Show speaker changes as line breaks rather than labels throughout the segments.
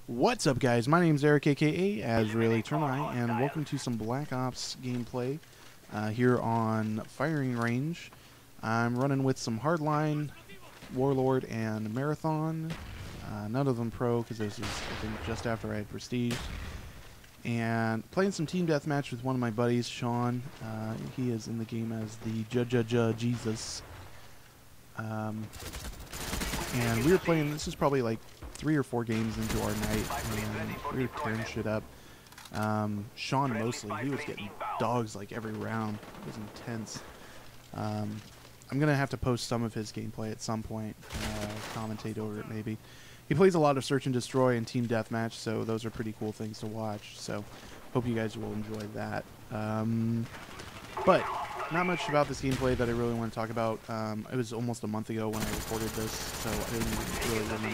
What's up, guys? My name's Eric, aka Azraeleternity, and welcome to some Black Ops gameplay here on Firing Range. I'm running with some Hardline, Warlord, and Marathon. None of them pro, because this is, I think, just after I had Prestige. And playing some team deathmatch with one of my buddies, Sean. He is in the game as the Jesus. And we were playing, this is probably like 3 or 4 games into our night, and we were tearing shit up. Sean mostly, he was getting dogs like every round. It was intense. I'm gonna have to post some of his gameplay at some point, commentate over it maybe. He plays a lot of Search and Destroy and Team Deathmatch, so those are pretty cool things to watch, so hope you guys will enjoy that. But not much about this gameplay that I really want to talk about. It was almost a month ago when I recorded this, so I didn't really remember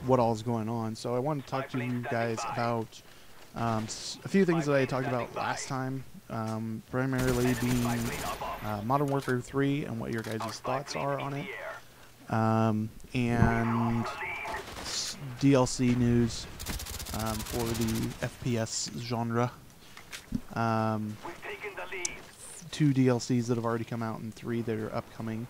what all is going on. So I wanted to talk to you guys about a few things that I talked about last time, primarily being Modern Warfare 3 and what your guys' thoughts are on it, and DLC news for the FPS genre. 2 DLCs that have already come out and 3 that are upcoming.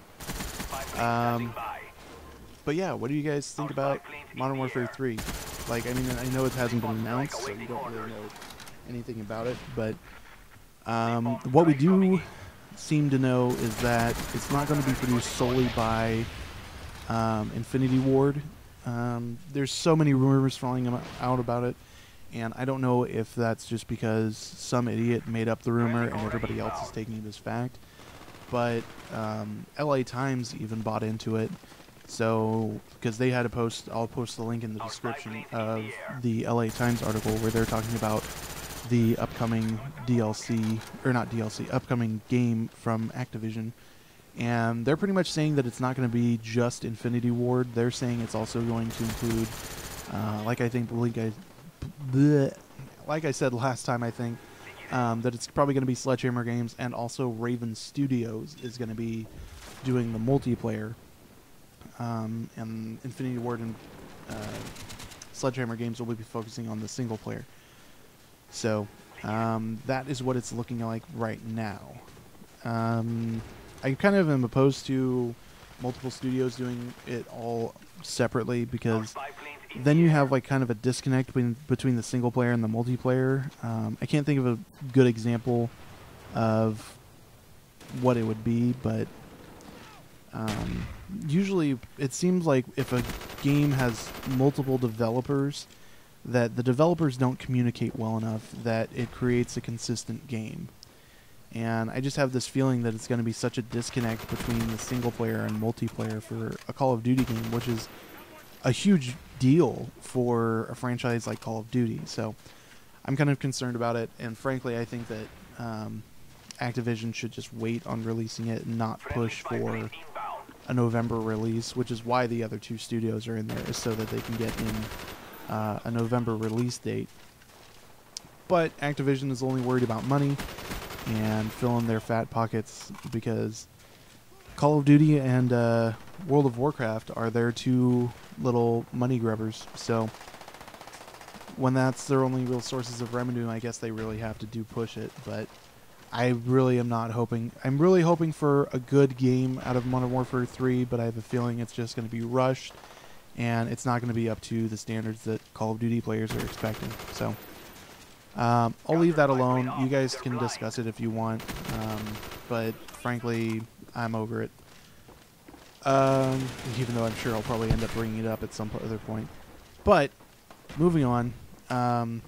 But yeah, what do you guys think about Modern Warfare 3? Like, I mean, I know it hasn't been announced, so you don't really know anything about it, but what we do seem to know is that it's not going to be produced solely by Infinity Ward. There's so many rumors flying out about it, and I don't know if that's just because some idiot made up the rumor and everybody else is taking it as fact, but LA Times even bought into it. So, because they had a post, I'll post the link in the description of the LA Times article where they're talking about the upcoming DLC, or not DLC, upcoming game from Activision. And they're pretty much saying that it's not going to be just Infinity Ward. They're saying it's also going to include, like I said last time, I think, that it's probably going to be Sledgehammer Games, and also Raven Studios is going to be doing the multiplayer. And Infinity Ward and Sledgehammer Games will be focusing on the single player. So that is what it's looking like right now. I kind of am opposed to multiple studios doing it all separately, because then you have like kind of a disconnect between the single player and the multiplayer. I can't think of a good example of what it would be, but usually it seems like if a game has multiple developers, that the developers don't communicate well enough that it creates a consistent game. And I just have this feeling that it's going to be such a disconnect between the single player and multiplayer for a Call of Duty game, which is a huge deal for a franchise like Call of Duty. So I'm kind of concerned about it, and frankly I think that Activision should just wait on releasing it and not push for a November release, which is why the other 2 studios are in there, is so that they can get in a November release date. But Activision is only worried about money and filling their fat pockets, because Call of Duty and World of Warcraft are their 2 little money grubbers. So when that's their only real sources of revenue, I guess they really have to push it. But I really am not hoping. I'm really hoping for a good game out of Modern Warfare 3, but I have a feeling it's just going to be rushed, and it's not going to be up to the standards that Call of Duty players are expecting. So I'll leave that alone. You guys can discuss it if you want, but frankly, I'm over it. Even though I'm sure I'll probably end up bringing it up at some other point. But moving on, FPS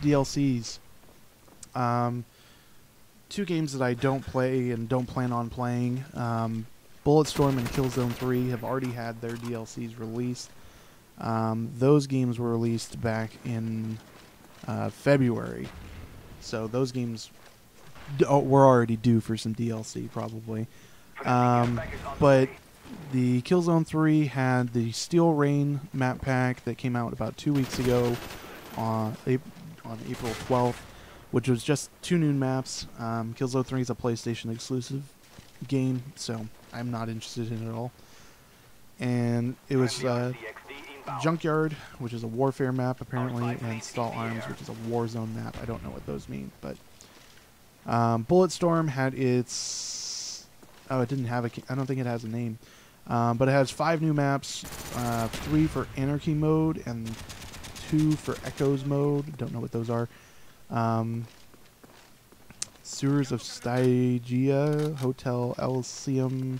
DLCs. 2 games that I don't play and don't plan on playing. Bulletstorm and Killzone 3 have already had their DLCs released. Those games were released back in February, so those games were already due for some DLC probably. But the Killzone 3 had the Steel Rain map pack that came out about 2 weeks ago on April 12th, which was just 2 new maps. Killzone 3 is a PlayStation exclusive game, so I'm not interested in it at all. And it was Junkyard, which is a warfare map apparently, and Stall Arms, which is a war zone map. I don't know what those mean, but Bulletstorm had its... Oh, it didn't have a... I don't think it has a name. But it has 5 new maps, 3 for Anarchy mode and 2 for Echoes mode. Don't know what those are. Sewers of Stygia, Hotel Elysium,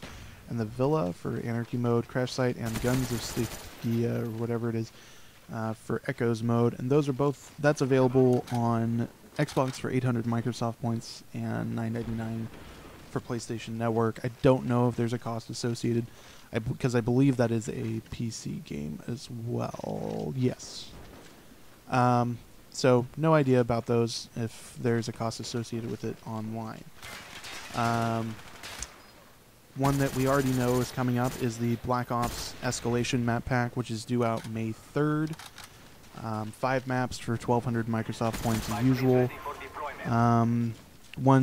and the Villa for Anarchy mode, Crash Site, and Guns of Stygia, or whatever it is, for Echoes mode. And those are both... That's available on Xbox for 800 Microsoft points and $9.99 for PlayStation Network. I don't know if there's a cost associated, because I believe that is a PC game as well. Yes. So no idea about those, if there's a cost associated with it online. One that we already know is coming up is the Black Ops Escalation map pack, which is due out May 3rd. 5 maps for 1,200 Microsoft points as usual. 1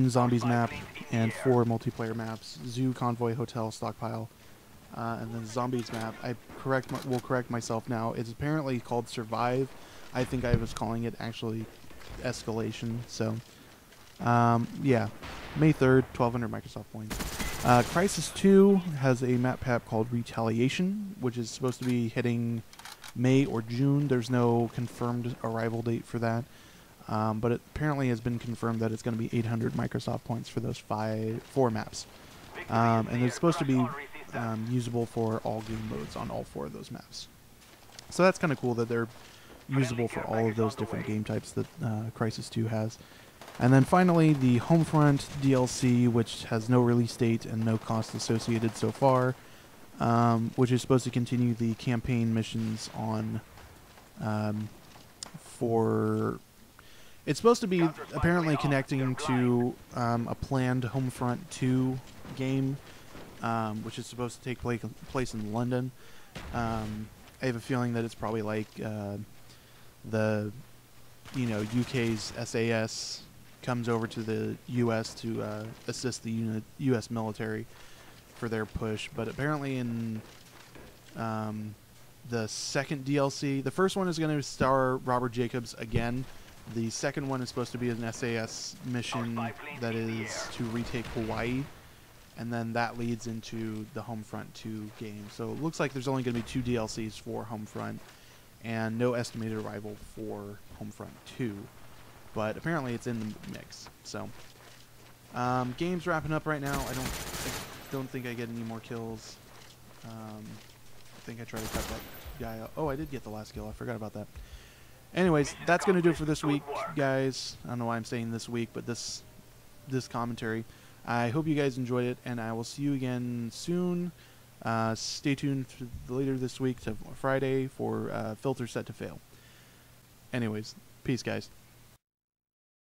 zombies map and 4 multiplayer maps: Zoo, Convoy, Hotel, Stockpile, and then zombies map. I will correct myself now. It's apparently called Survive. I think I was calling it actually Escalation. So yeah, May 3rd, 1,200 Microsoft points. Crysis 2 has a map pack called Retaliation, which is supposed to be hitting May or June. There's no confirmed arrival date for that. But it apparently has been confirmed that it's going to be 800 Microsoft points for those 4 maps. And it's supposed to be usable for all game modes on all 4 of those maps. So that's kind of cool that they're usable for all of those different game types that Crysis 2 has. And then finally, the Homefront DLC, which has no release date and no cost associated so far, which is supposed to continue the campaign missions on for... It's supposed to be apparently connecting to a planned Homefront 2 game, which is supposed to take place in London. I have a feeling that it's probably like the UK's SAS comes over to the US to assist the US military for their push. But apparently in the second DLC, the first one is going to star Robert Jacobs again. The second one is supposed to be an SAS mission that is to retake Hawaii, and then that leads into the Homefront 2 game. So it looks like there's only going to be 2 DLCs for Homefront, and no estimated arrival for Homefront 2. But apparently it's in the mix. So game's wrapping up right now. I don't think I get any more kills. I think I tried to cut that guy out. Oh, I did get the last kill. I forgot about that. Anyways, that's going to do it for this week, guys. I don't know why I'm saying this week, but this commentary. I hope you guys enjoyed it, and I will see you again soon. Stay tuned for later this week to Friday for Filter Set to Fail. Anyways, peace, guys.